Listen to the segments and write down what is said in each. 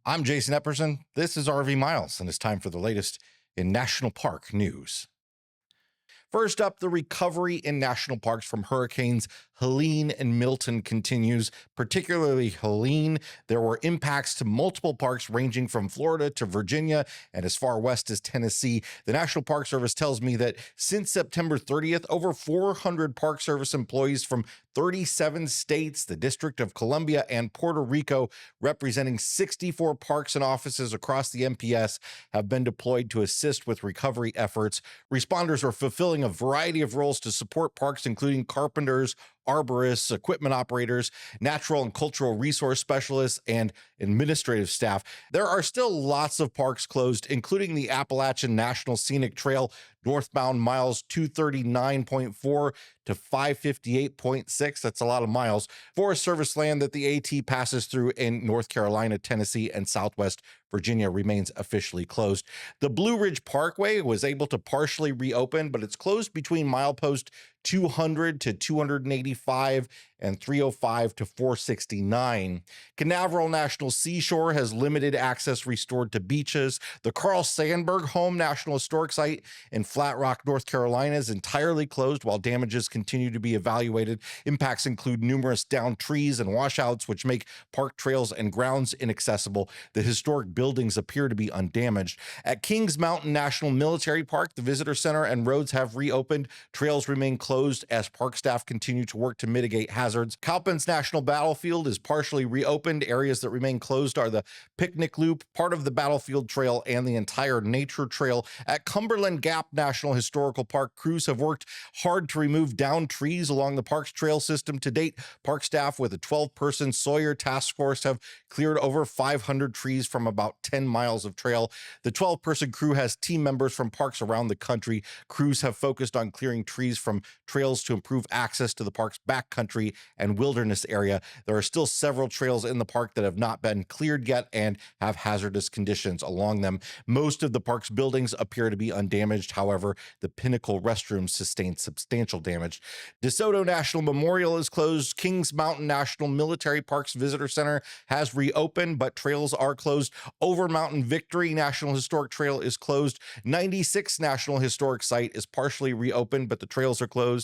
I'm Jason Epperson. This is RV Miles, and it's time for the latest in national park news. First up, the recovery in national parks from hurricanes Helene and Milton continues, particularly Helene. There were impacts to multiple parks ranging from Florida to Virginia and as far west as Tennessee. The National Park Service tells me that since September 30th, over 400 Park Service employees from 37 states, the District of Columbia, and Puerto Rico, representing 64 parks and offices across the MPS, have been deployed to assist with recovery efforts. Responders are fulfilling a variety of roles to support parks, including carpenters, arborists, equipment operators, natural and cultural resource specialists, and administrative staff. There are still lots of parks closed, including the Appalachian National Scenic Trail, northbound miles 239.4 to 558.6. That's a lot of miles. Forest Service land that the AT passes through in North Carolina, Tennessee, and Southwest Virginia remains officially closed. The Blue Ridge Parkway was able to partially reopen, but it's closed between milepost 200 to 285 and 305 to 469. Canaveral National Seashore has limited access restored to beaches. The Carl Sandburg Home National Historic Site in Flat Rock, North Carolina is entirely closed while damages continue to be evaluated. Impacts include numerous downed trees and washouts, which make park trails and grounds inaccessible. The historic buildings appear to be undamaged. At Kings Mountain National Military Park, the visitor center and roads have reopened. Trails remain closed as park staff continue to work to mitigate hazards. Cowpens National Battlefield is partially reopened. Areas that remain closed are the picnic loop, part of the Battlefield Trail, and the entire nature trail. At Cumberland Gap National Historical Park, crews have worked hard to remove downed trees along the park's trail system. To date, park staff with a 12-person Sawyer task force have cleared over 500 trees from about 10 miles of trail. The 12-person crew has team members from parks around the country. Crews have focused on clearing trees from trails to improve access to the park's backcountry and wilderness area. There are still several trails in the park that have not been cleared yet and have hazardous conditions along them. Most of the park's buildings appear to be undamaged. However, the Pinnacle restrooms sustained substantial damage. DeSoto National Memorial is closed. Kings Mountain National Military Park's Visitor Center has reopened, but trails are closed. Over Mountain Victory National Historic Trail is closed. 96 National Historic Site is partially reopened, but the trails are closed.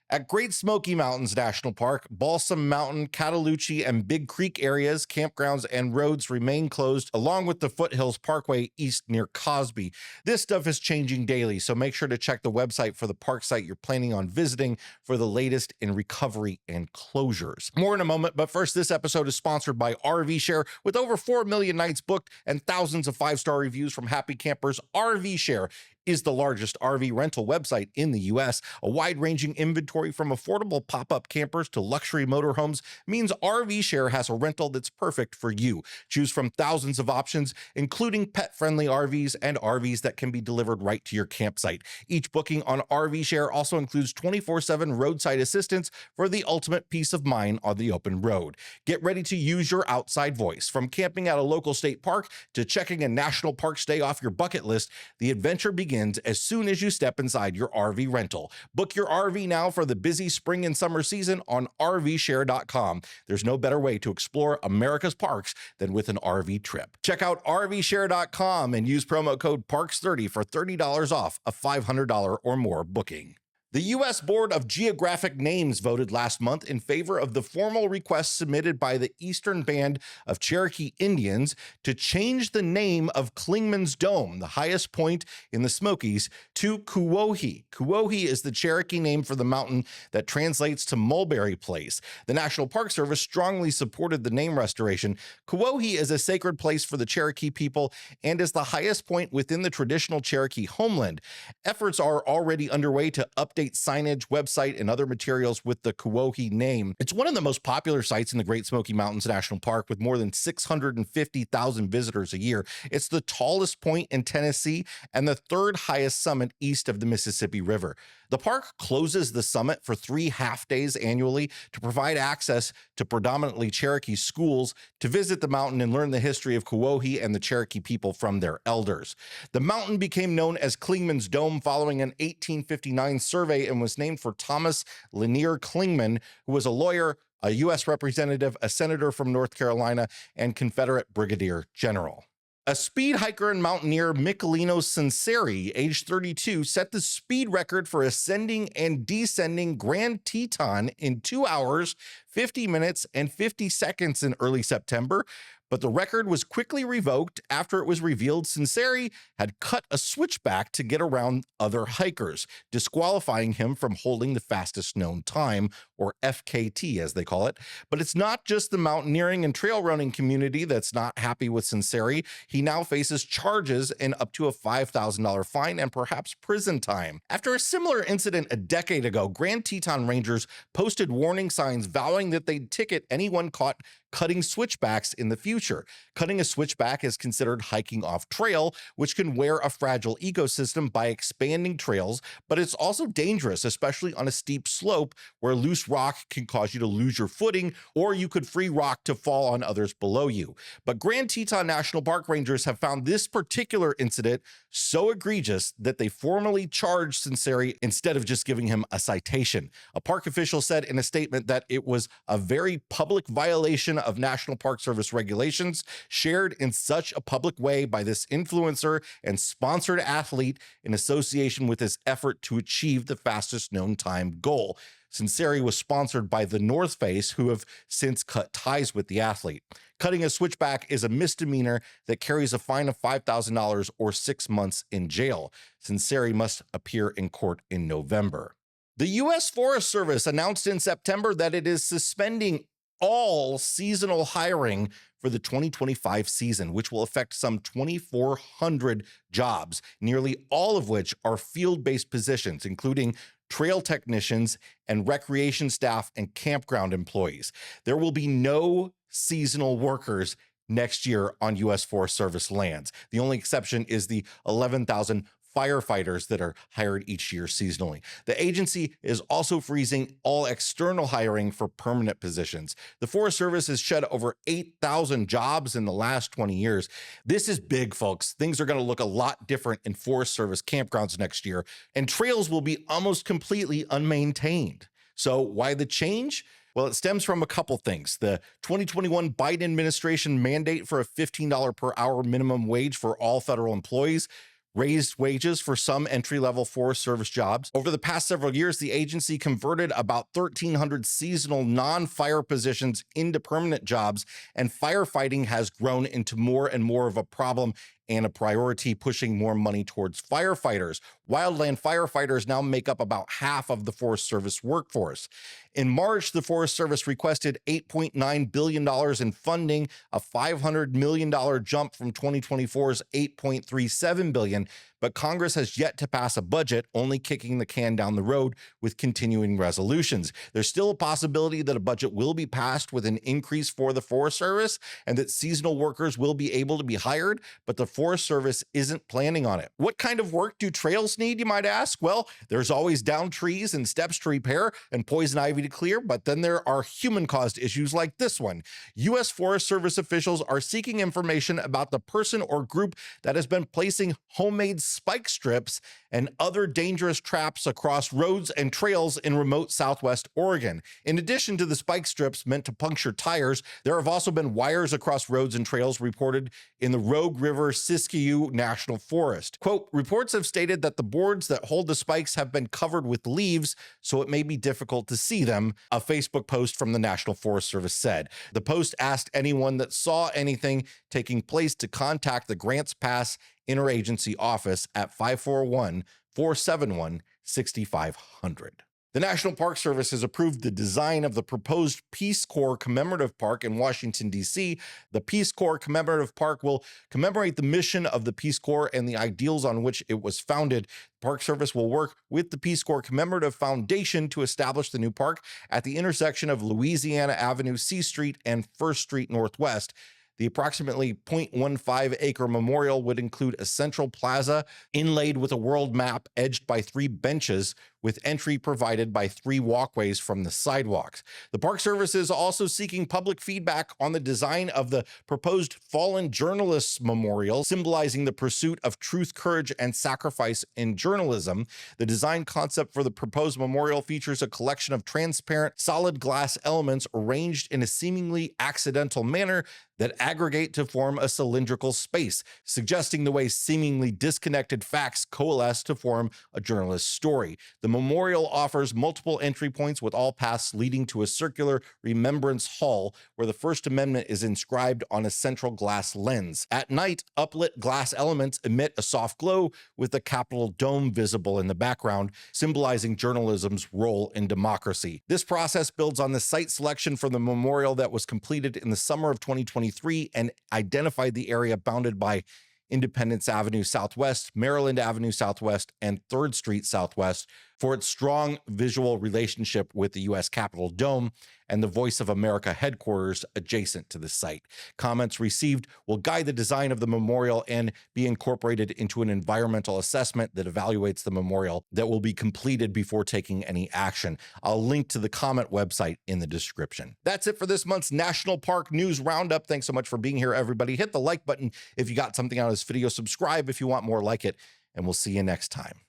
At Great Smoky Mountains National Park, Balsam Mountain, Cataloochee, and Big Creek areas, campgrounds, and roads remain closed, along with the Foothills Parkway east near Cosby. This stuff is changing daily, so make sure to check the website for the park site you're planning on visiting for the latest in recovery and closures. More in a moment, but first, this episode is sponsored by RV Share. With over 4 million nights booked and thousands of 5-star reviews from happy campers, RV Share is the largest RV rental website in the U.S. A wide-ranging inventory from affordable pop-up campers to luxury motorhomes means RV Share has a rental that's perfect for you. Choose from thousands of options, including pet-friendly RVs and RVs that can be delivered right to your campsite. Each booking on RV Share also includes 24/7 roadside assistance for the ultimate peace of mind on the open road. Get ready to use your outside voice. From camping at a local state park to checking a national park stay off your bucket list, the adventure begins as soon as you step inside your RV rental. Book your RV now for the busy spring and summer season on RVshare.com. There's no better way to explore America's parks than with an RV trip. Check out RVshare.com and use promo code PARKS30 for $30 off a $500 or more booking. The U.S. Board of Geographic Names voted last month in favor of the formal request submitted by the Eastern Band of Cherokee Indians to change the name of Clingman's Dome, the highest point in the Smokies, to Kuwohi. Kuwohi is the Cherokee name for the mountain that translates to Mulberry Place. The National Park Service strongly supported the name restoration. Kuwohi is a sacred place for the Cherokee people and is the highest point within the traditional Cherokee homeland. Efforts are already underway to update signage, website, and other materials with the Kuwohi name. It's one of the most popular sites in the Great Smoky Mountains National Park with more than 650,000 visitors a year. It's the tallest point in Tennessee and the third highest summit east of the Mississippi River. The park closes the summit for 3 half-days annually to provide access to predominantly Cherokee schools to visit the mountain and learn the history of Kuwohi and the Cherokee people from their elders. The mountain became known as Clingman's Dome following an 1859 survey and was named for Thomas Lanier Clingman, who was a lawyer, a U.S. representative, a senator from North Carolina, and Confederate brigadier general. A speed hiker and mountaineer, Michelino Sinceri, age 32, set the speed record for ascending and descending Grand Teton in 2 hours, 50 minutes, and 50 seconds in early September, but the record was quickly revoked after it was revealed Sinceri had cut a switchback to get around other hikers, disqualifying him from holding the fastest known time, or FKT as they call it. But it's not just the mountaineering and trail running community that's not happy with Sinceri. He now faces charges and up to a $5,000 fine and perhaps prison time. After a similar incident a decade ago, Grand Teton Rangers posted warning signs vowing that they'd ticket anyone caught cutting switchbacks in the future. Cutting a switchback is considered hiking off trail, which can wear a fragile ecosystem by expanding trails, but it's also dangerous, especially on a steep slope where loose rock can cause you to lose your footing, or you could free rock to fall on others below you. But Grand Teton National Park Rangers have found this particular incident so egregious that they formally charged Sinceri instead of just giving him a citation. A park official said in a statement that it was a very public violation of National Park Service regulations shared in such a public way by this influencer and sponsored athlete in association with his effort to achieve the fastest known time goal. Sinceri was sponsored by the North Face, who have since cut ties with the athlete. Cutting a switchback is a misdemeanor that carries a fine of $5,000 or 6 months in jail. Sinceri must appear in court in November. The U.S. Forest Service announced in September that it is suspending all seasonal hiring for the 2025 season, which will affect some 2,400 jobs, nearly all of which are field-based positions, including trail technicians and recreation staff and campground employees. There will be no seasonal workers next year on U.S. Forest Service lands. The only exception is the 11,000 firefighters that are hired each year seasonally. The agency is also freezing all external hiring for permanent positions. The Forest Service has shed over 8,000 jobs in the last 20 years. This is big, folks. Things are going to look a lot different in Forest Service campgrounds next year, and trails will be almost completely unmaintained. So why the change? Well, it stems from a couple things. The 2021 Biden administration mandate for a $15 per hour minimum wage for all federal employees raised wages for some entry-level Forest Service jobs. Over the past several years, the agency converted about 1,300 seasonal non-fire positions into permanent jobs, and firefighting has grown into more and more of a problem and a priority, pushing more money towards firefighters. Wildland firefighters now make up about half of the Forest Service workforce. In March, the Forest Service requested $8.9 billion in funding, a $500 million jump from 2024's $8.37 billion, but Congress has yet to pass a budget, only kicking the can down the road with continuing resolutions. There's still a possibility that a budget will be passed with an increase for the Forest Service and that seasonal workers will be able to be hired, but the Forest Service isn't planning on it. What kind of work do trails need, you might ask? Well, there's always downed trees and steps to repair and poison ivy to clear, but then there are human-caused issues like this one. U.S. Forest Service officials are seeking information about the person or group that has been placing homemade spike strips and other dangerous traps across roads and trails in remote southwest Oregon. In addition to the spike strips meant to puncture tires, there have also been wires across roads and trails reported in the Rogue River Siskiyou National Forest. Quote, reports have stated that the boards that hold the spikes have been covered with leaves, so it may be difficult to see them, a Facebook post from the National Forest Service said. The post asked anyone that saw anything taking place to contact the Grants Pass Interagency Office at 541-471-6500. The National Park Service has approved the design of the proposed Peace Corps Commemorative Park in Washington, D.C. The Peace Corps Commemorative Park will commemorate the mission of the Peace Corps and the ideals on which it was founded. The Park Service will work with the Peace Corps Commemorative Foundation to establish the new park at the intersection of Louisiana Avenue, C Street, and First Street Northwest. The approximately 0.15-acre memorial would include a central plaza inlaid with a world map edged by 3 benches with entry provided by 3 walkways from the sidewalks. The Park Service is also seeking public feedback on the design of the proposed Fallen Journalists Memorial, symbolizing the pursuit of truth, courage, and sacrifice in journalism. The design concept for the proposed memorial features a collection of transparent, solid glass elements arranged in a seemingly accidental manner that aggregate to form a cylindrical space, suggesting the way seemingly disconnected facts coalesce to form a journalist's story. The memorial offers multiple entry points, with all paths leading to a circular remembrance hall where the First Amendment is inscribed on a central glass lens. At night, uplit glass elements emit a soft glow, with the Capitol dome visible in the background, symbolizing journalism's role in democracy. This process builds on the site selection for the memorial that was completed in the summer of 2023 and identified the area bounded by Independence Avenue Southwest, Maryland Avenue Southwest, and 3rd Street Southwest for its strong visual relationship with the U.S. Capitol Dome and the Voice of America headquarters adjacent to the site. Comments received will guide the design of the memorial and be incorporated into an environmental assessment that evaluates the memorial that will be completed before taking any action. I'll link to the comment website in the description. That's it for this month's National Park News Roundup. Thanks so much for being here, everybody. Hit the like button if you got something out of this video. Subscribe if you want more like it, and we'll see you next time.